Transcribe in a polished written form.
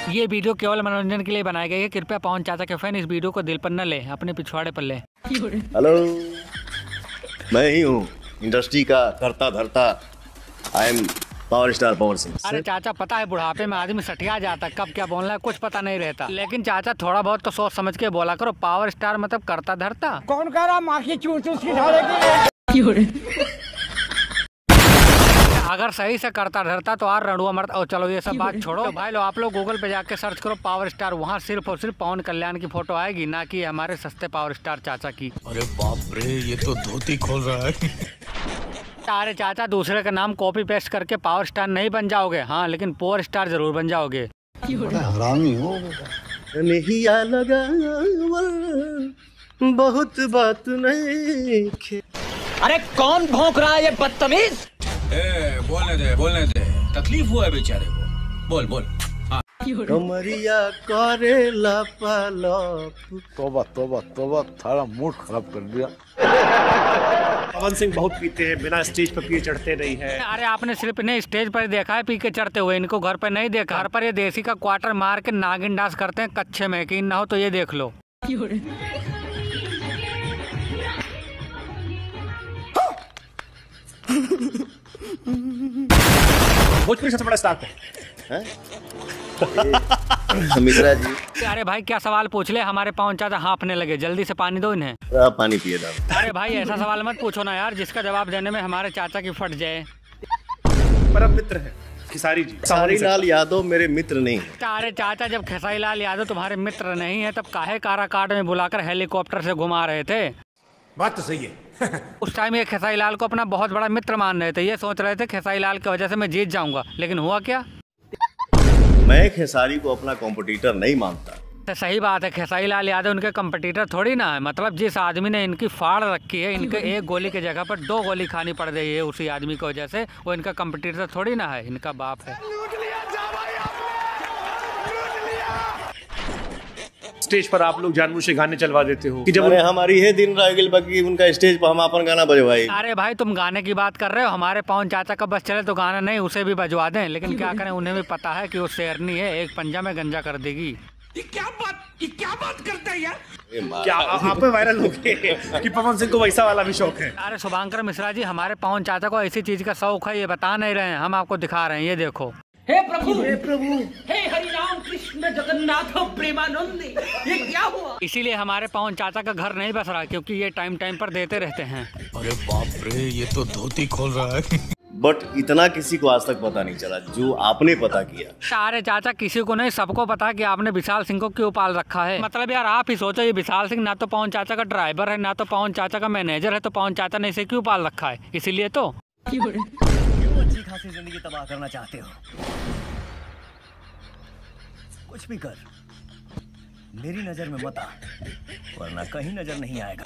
ये वीडियो केवल मनोरंजन के लिए बनाई गई है। कृपया पवन चाचा के फैन इस वीडियो को दिल पर न ले, अपने पिछवाड़े पर ले। हेलो, मैं ही हूँ इंडस्ट्री का करता धरता। I am power star Pawan Singh. अरे चाचा, पता है बुढ़ापे में आदमी सठिया जाता, कब क्या बोलना है कुछ पता नहीं रहता। लेकिन चाचा थोड़ा बहुत तो सोच समझ के बोला करो। पावर स्टार मतलब करता धरता। कौन कह रहा माँ की चूस चूस की अगर सही से करता धरता तो यार रणुआ मरता। और चलो ये सब बात छोड़ो तो भाई लो, आप लोग गूगल पे जाके सर्च करो पावर स्टार। वहाँ सिर्फ और सिर्फ पवन कल्याण की फोटो आएगी, ना कि हमारे सस्ते पावर स्टार चाचा की। अरे बाप रे, ये तो धोती खोल रहा है। अरे चाचा, दूसरे का नाम कॉपी पेस्ट करके पावर स्टार नहीं बन जाओगे, हाँ, लेकिन पावर स्टार जरूर बन जाओगे। हरामी हो नहीं लगा बहुत बात नहीं। अरे कौन भौंक रहा है ये बदतमीज? बोलने दे, तकलीफ हुआ है बेचारे को। बोल बोल। कमरिया करे लपालप। तोबा तोबा तोबा, थारा मूड खराब कर दिया। पवन सिंह बहुत पीते हैं, बिना स्टेज पर पिए चढ़ते नहीं है। अरे आपने सिर्फ इन्हें स्टेज पर देखा है पी के चढ़ते हुए, इनको घर पर नहीं देखा। घर पर ये देसी का क्वार्टर मार के नागिन डांस करते हैं कच्चे में, कि ना हो तो ये देख लो। भोजपुरी सबसे बड़ा स्टार है मिश्रा जी। अरे भाई क्या सवाल पूछ ले, हमारे पवन चाचा हाँफने लगे। जल्दी से पानी दो इन्हें। पानी पिए था। अरे भाई ऐसा सवाल मत पूछो ना यार, जिसका जवाब देने में हमारे चाचा की फट जाए। परम मित्र है खेसारी जी। खेसारी लाल यादव मेरे मित्र नहीं है। अरे चाचा, जब खेसारी लाल यादव तुम्हारे मित्र नहीं है तब काहे काराकाट में बुलाकर हेलीकॉप्टर से घुमा रहे थे? बात तो सही है। उस टाइम ये खेसारी लाल को अपना बहुत बड़ा मित्र मान रहे थे। ये सोच रहे थे खेसारी लाल की वजह से मैं जीत जाऊंगा, लेकिन हुआ क्या? मैं खेसारी को अपना कॉम्पिटिटर नहीं मानता। तो सही बात है, खेसारी लाल यादव उनके कंपटीटर थोड़ी ना है। मतलब जिस आदमी ने इनकी फाड़ रखी है, इनके एक गोली की जगह पर 2 गोली खानी पड़ रही है उसी आदमी की वजह से, वो इनका कंपटीटर थोड़ी ना है, इनका बाप है। स्टेज पर आप लोग जानबूझ से गाने चलवा देते हो कि जब हमारी है दिन रागिल बाकी उनका स्टेज पर हम अपन गाना बजवाई। अरे भाई तुम गाने की बात कर रहे हो, हमारे पवन चाचा का बस चले तो गाना नहीं उसे भी बजवा दें, लेकिन क्या करें, उन्हें भी पता है कि वो शेरनी है, एक पंजा में गंजा कर देगी। ये क्या बात करता है यार? क्या आप पे वायरल हो गए कि पवन सिंह को वैसा वाला भी शौक है? अरे शुभांकर मिश्रा जी, हमारे पवन चाचा को ऐसी चीज का शौक है, ये बता नहीं रहे हैं, हम आपको दिखा रहे हैं, ये देखो। हे प्रभु, हे हरि राम कृष्ण जगन्नाथ प्रेमानंद, ये क्या हुआ? इसीलिए हमारे पवन चाचा का घर नहीं बस रहा, क्योंकि ये टाइम टाइम पर देते रहते हैं। अरे बाप रे, ये तो धोती खोल रहा है। बट इतना किसी को आज तक पता नहीं चला जो आपने पता किया। अरे चाचा, किसी को नहीं, सबको पता कि आपने विशाल सिंह को क्यों पाल रखा है। मतलब यार आप ही सोचो, ये विशाल सिंह ना तो पवन चाचा का ड्राइवर है, ना तो पवन चाचा का मैनेजर है, तो पवन चाचा ने इसे क्यों पाल रखा है? इसीलिए तो। क्यों अच्छी खासी जिंदगी तबाह करना चाहते हो? कुछ भी कर, मेरी नजर में मत आ, वरना कहीं नजर नहीं आएगा।